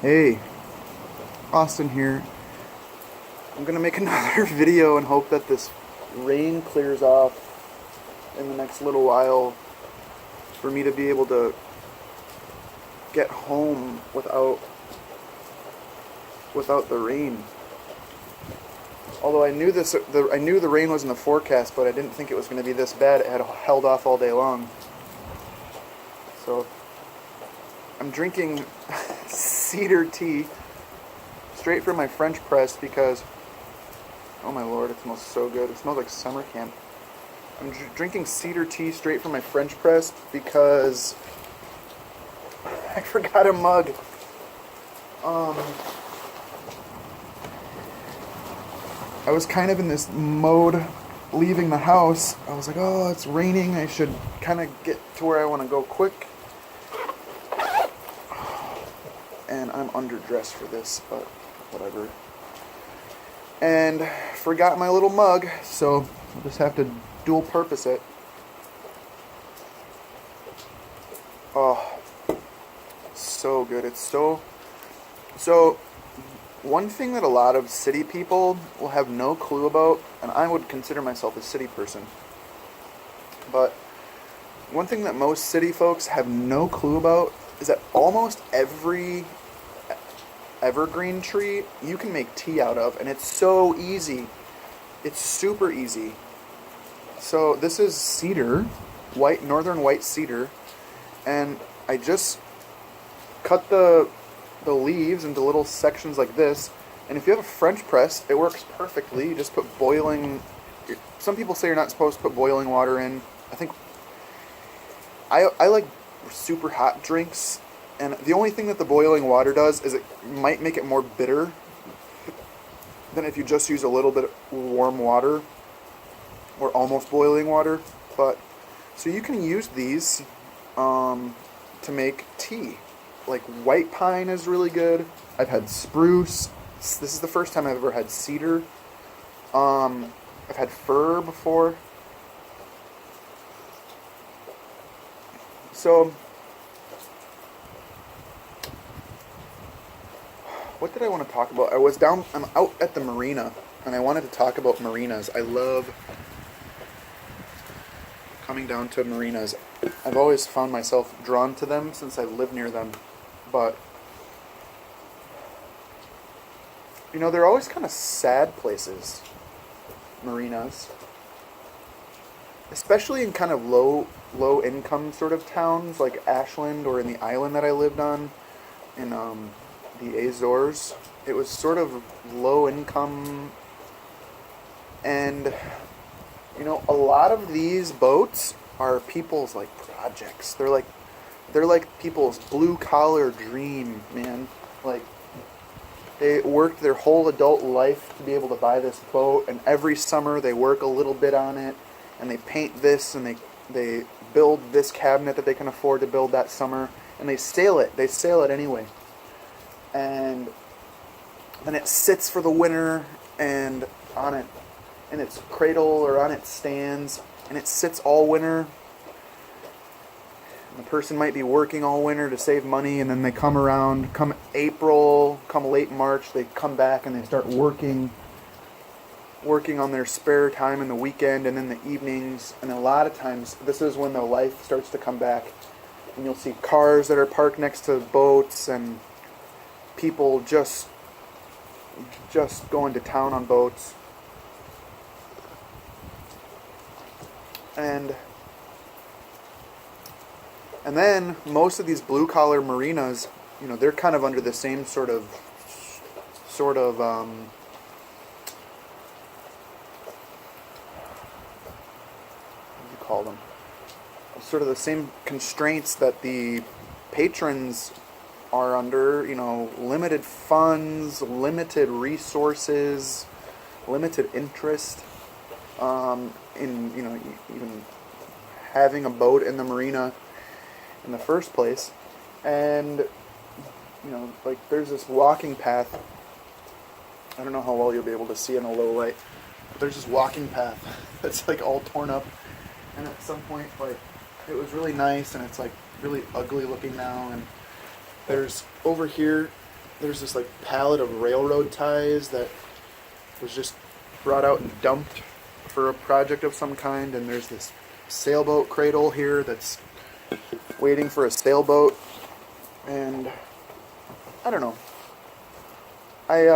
Hey, Austin here. I'm gonna make another video and hope that this rain clears off in the next little while for me to be able to get home without the rain. Although I knew the rain was in the forecast, but I didn't think it was going to be this bad. It had held off all day long. So I'm drinking cedar tea straight from my French press because, oh my lord, it smells so good. It smells like summer camp. I'm drinking cedar tea straight from my French press because I forgot a mug. I was kind of in this mode leaving the house. I was like, oh, it's raining. I should kind of get to where I want to go quick. And I'm underdressed for this, but whatever. And forgot my little mug, so I'll just have to dual purpose it. Oh, so good. It's so... One thing that a lot of city people will have no clue about, and I would consider myself a city person, but one thing that most city folks have no clue about is that almost every evergreen tree you can make tea out of, and it's so easy. It's super easy. So this is cedar, northern white cedar, and I just cut the leaves into little sections like this, and if you have a French press, it works perfectly. You just put boiling... Some people say you're not supposed to put boiling water in. I think... I like super hot drinks, and the only thing that the boiling water does is it might make it more bitter than if you just use a little bit of warm water, or almost boiling water. But, so you can use these to make tea. Like white pine is really good. I've had spruce. This is the first time I've ever had cedar. I've had fir before. So, what did I want to talk about? I'm out at the marina, and I wanted to talk about marinas. I love coming down to marinas. I've always found myself drawn to them since I live near them. But, you know, they're always kind of sad places, marinas. Especially in kind of low income sort of towns like Ashland, or in the island that I lived on in the Azores. It was sort of low income, and, you know, a lot of these boats are people's like projects. They're like people's blue-collar dream, man. Like, they worked their whole adult life to be able to buy this boat, and every summer they work a little bit on it, and they paint this, and they build this cabinet that they can afford to build that summer, and they sail it. They sail it anyway. And then it sits for the winter, and on it, in its cradle or on its stands, and it sits all winter. The person might be working all winter to save money, and then they come April, come late March, they come back and they start working on their spare time in the weekend and in the evenings. And a lot of times, this is when their life starts to come back. And you'll see cars that are parked next to boats, and people just going to town on boats. And then most of these blue-collar marinas, you know, they're kind of under the same sort of what do you call them? Sort of the same constraints that the patrons are under, you know, limited funds, limited resources, limited interest in, you know, even having a boat in the marina in the first place. And, you know, like, there's this walking path. I don't know how well you'll be able to see in a low light, but there's this walking path that's like all torn up, and at some point, like, it was really nice, and it's like really ugly looking now. And there's over here there's this like pallet of railroad ties that was just brought out and dumped for a project of some kind, and there's this sailboat cradle here that's waiting for a sailboat, and I don't know. I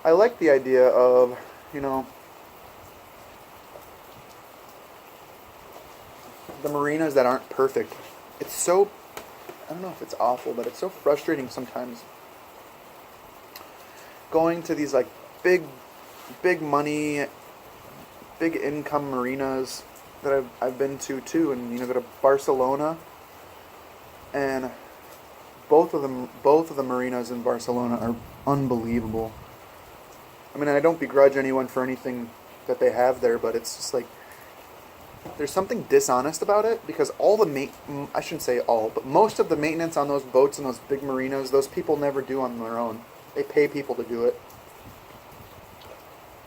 I like the idea of, you know, the marinas that aren't perfect. It's so, I don't know if it's awful, but it's so frustrating sometimes going to these like big, big money, big income marinas that I've been to too, and go to Barcelona, and both of the marinas in Barcelona are unbelievable. I mean, I don't begrudge anyone for anything that they have there, but it's just like there's something dishonest about it, because all the I shouldn't say all, but most of the maintenance on those boats and those big marinas, those people never do on their own. They pay people to do it.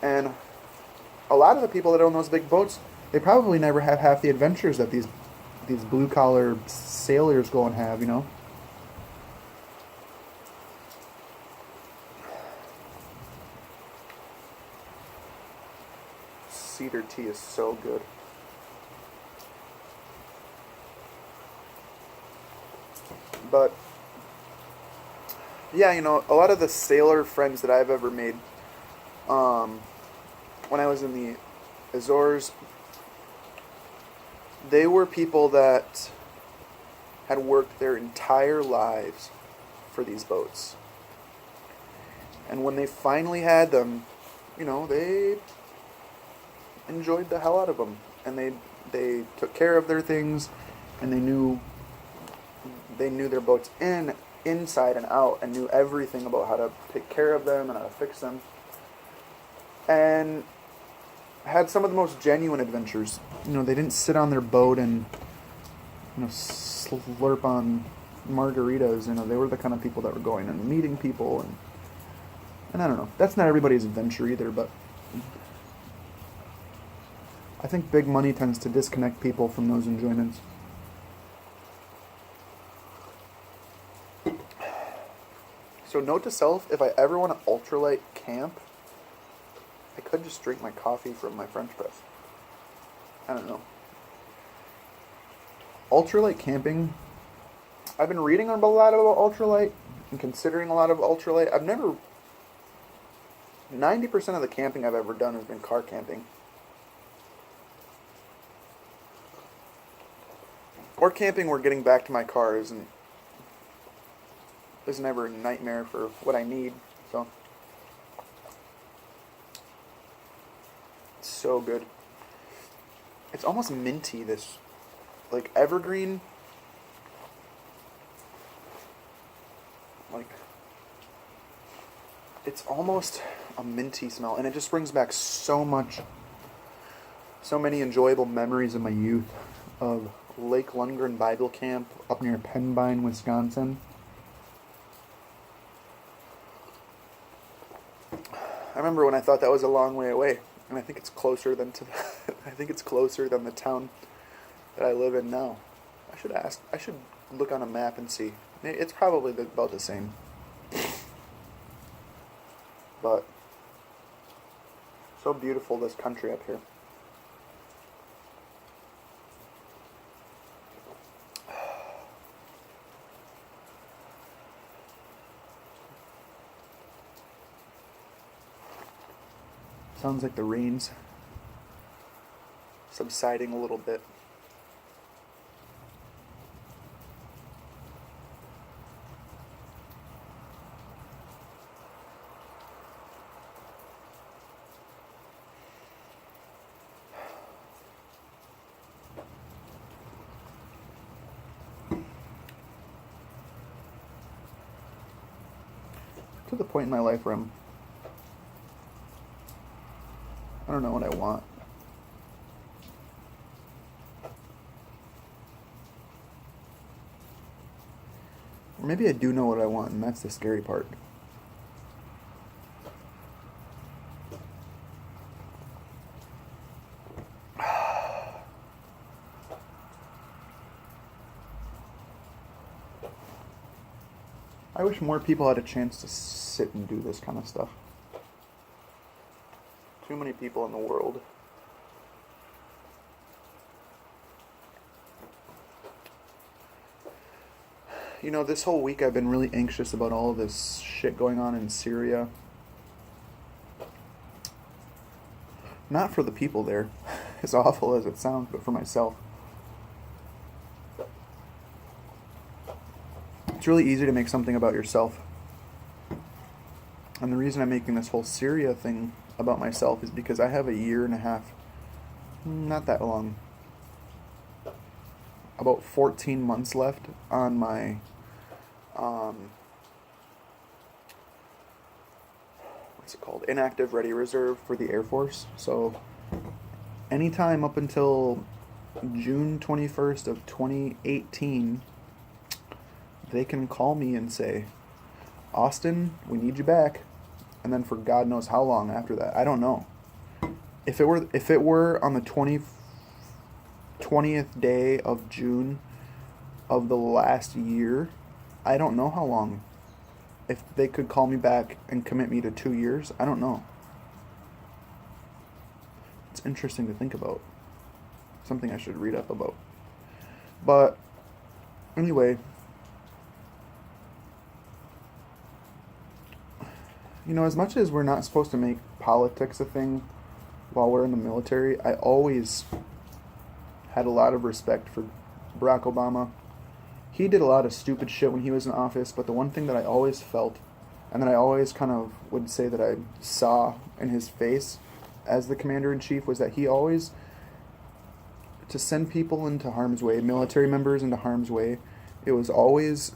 And a lot of the people that own those big boats, they probably never have half the adventures that these blue collar sailors go and have, Cedar tea is so good. But yeah, a lot of the sailor friends that I've ever made, when I was in the Azores, they were people that had worked their entire lives for these boats. And when they finally had them, they enjoyed the hell out of them. And they took care of their things, and they knew their boats inside and out, and knew everything about how to take care of them and how to fix them. And had some of the most genuine adventures. They didn't sit on their boat and slurp on margaritas. They were the kind of people that were going and meeting people, and I don't know. That's not everybody's adventure either, but I think big money tends to disconnect people from those enjoyments. So note to self, if I ever want to ultralight camp, I could just drink my coffee from my French press. I don't know. Ultralight camping, I've been reading a lot about ultralight and considering a lot of ultralight. 90% of the camping I've ever done has been car camping. Or camping where getting back to my car is never a nightmare for what I need. So it's so good. It's almost minty, this like evergreen, like it's almost a minty smell, and it just brings back so many enjoyable memories of my youth, of Lake Lundgren Bible Camp up near Pennbine, Wisconsin. I remember when I thought that was a long way away, and I think it's closer than the town that I live in now. I should look on a map and see. It's probably about the same. But so beautiful, this country up here. Sounds like the rain's subsiding a little bit. To the point in my life where I don't know what I want. Or maybe I do know what I want, and that's the scary part. I wish more people had a chance to sit and do this kind of stuff. Too many people in the world. You know, this whole week I've been really anxious about all of this shit going on in Syria. Not for the people there, as awful as it sounds, but for myself. It's really easy to make something about yourself. And the reason I'm making this whole Syria thing about myself is because I have a year and a half, not that long, about 14 months left on my what's it called? Inactive ready reserve for the Air Force. So anytime up until June 21st of 2018, they can call me and say, Austin, we need you back. And then for God knows how long after that. I don't know. If it were on the 20th day of June of the last year, I don't know how long. If they could call me back and commit me to 2 years, I don't know. It's interesting to think about. Something I should read up about. But anyway, you know, as much as we're not supposed to make politics a thing while we're in the military, I always had a lot of respect for Barack Obama. He did a lot of stupid shit when he was in office, but the one thing that I always felt, and that I always kind of would say that I saw in his face as the commander-in-chief, was that he always, to send people into harm's way, military members into harm's way, it was always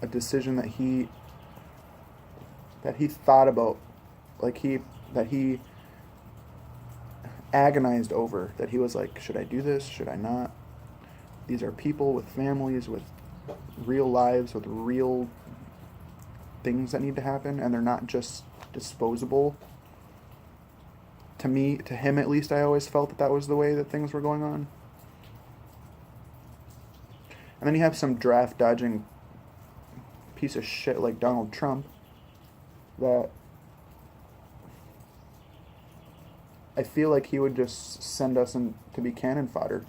a decision that he thought about, that he agonized over, that he was like, should I do this? Should I not? These are people with families, with real lives, with real things that need to happen, and they're not just disposable. To him at least, I always felt that was the way that things were going on. And then you have some draft dodging piece of shit like Donald Trump that I feel like he would just send us in to be cannon fodder.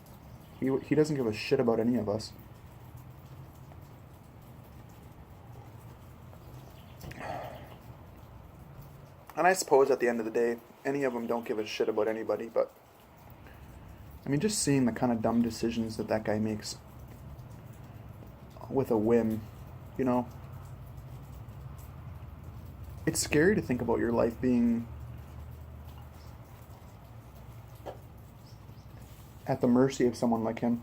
He doesn't give a shit about any of us. And I suppose at the end of the day, any of them don't give a shit about anybody, but I mean, just seeing the kind of dumb decisions that guy makes with a whim, you know? It's scary to think about your life being at the mercy of someone like him.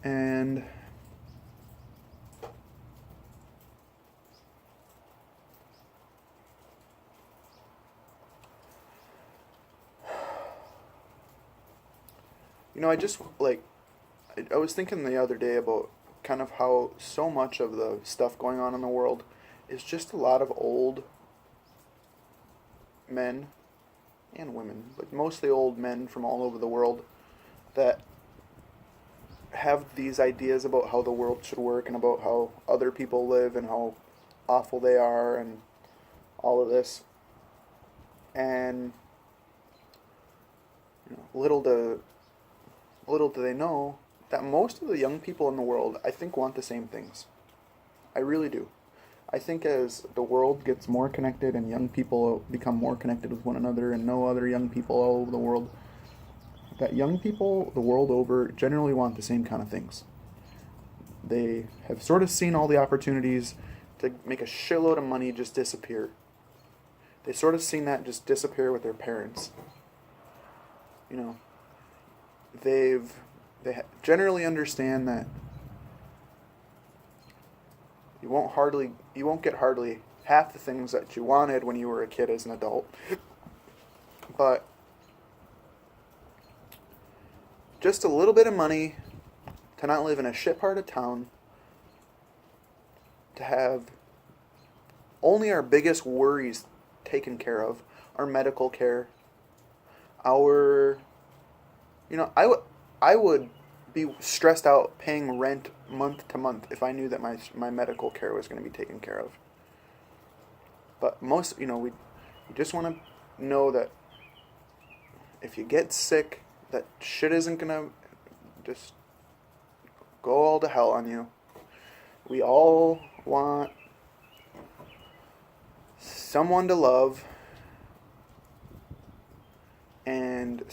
And you know, I was thinking the other day about kind of how so much of the stuff going on in the world is just a lot of old men and women, but mostly old men from all over the world that have these ideas about how the world should work and about how other people live and how awful they are and all of this. And you know, little do they know that most of the young people in the world, I think, want the same things. I really do. I think as the world gets more connected and young people become more connected with one another and know other young people all over the world, that young people the world over generally want the same kind of things. They have sort of seen all the opportunities to make a shitload of money just disappear. They've sort of seen that just disappear with their parents. You know, they generally understand that you won't get hardly half the things that you wanted when you were a kid as an adult. But just a little bit of money to not live in a shit part of town, to have only our biggest worries taken care of, our medical care, our, I would be stressed out paying rent month to month if I knew that my medical care was going to be taken care of. But most, we just want to know that if you get sick, that shit isn't going to just go all to hell on you. We all want someone to love and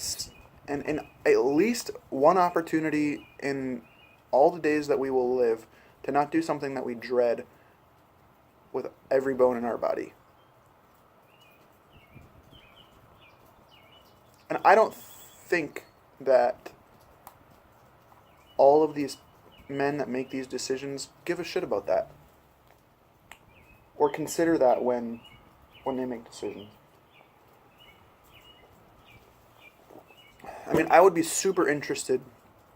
at least one opportunity in all the days that we will live to not do something that we dread with every bone in our body. And I don't think that all of these men that make these decisions give a shit about that or consider that when they make decisions. I mean, I would be super interested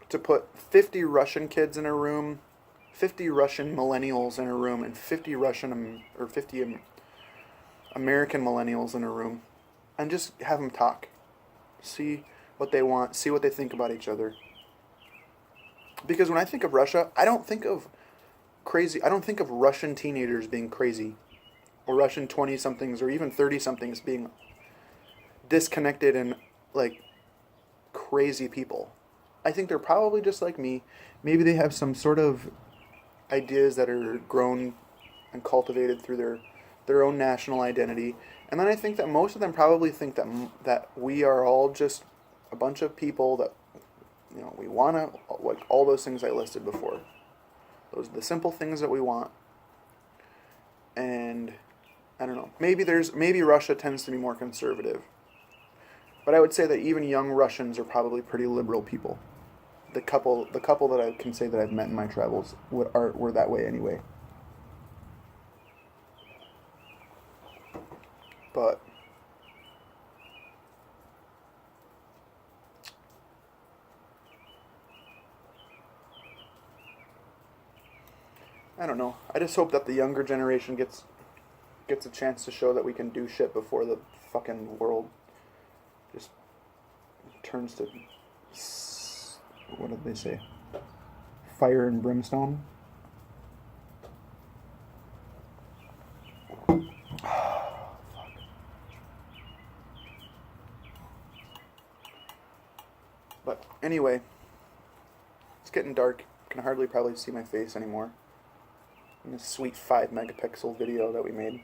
to put 50 Russian kids in a room, 50 Russian millennials in a room, and 50 American millennials in a room, and just have them talk. See what they want, see what they think about each other. Because when I think of Russia, I don't think of Russian teenagers being crazy, or Russian 20-somethings, or even 30-somethings being disconnected and, like, crazy people. I think they're probably just like me. Maybe they have some sort of ideas that are grown and cultivated through their own national identity. And then I think that most of them probably think that we are all just a bunch of people that, we want to, like all those things I listed before. Those are the simple things that we want. And I don't know. Maybe Russia tends to be more conservative. But I would say that even young Russians are probably pretty liberal people. The couple that I can say that I've met in my travels were that way anyway. But I don't know. I just hope that the younger generation gets a chance to show that we can do shit before the fucking world just turns to, what did they say? Fire and brimstone? But anyway, it's getting dark. You can hardly probably see my face anymore in this sweet 5-megapixel video that we made.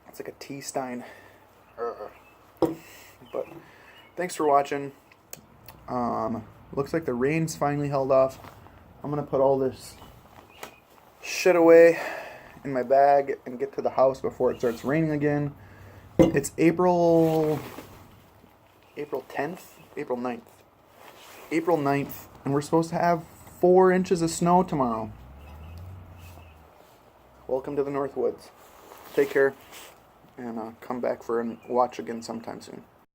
It's like a tea stein. But thanks for watching. Looks like the rain's finally held off. I'm gonna put all this shit away in my bag and get to the house before it starts raining again. It's April 10th? April 9th. April 9th, and we're supposed to have 4 inches of snow tomorrow. Welcome to the Northwoods. Take care, and come back for and watch again sometime soon.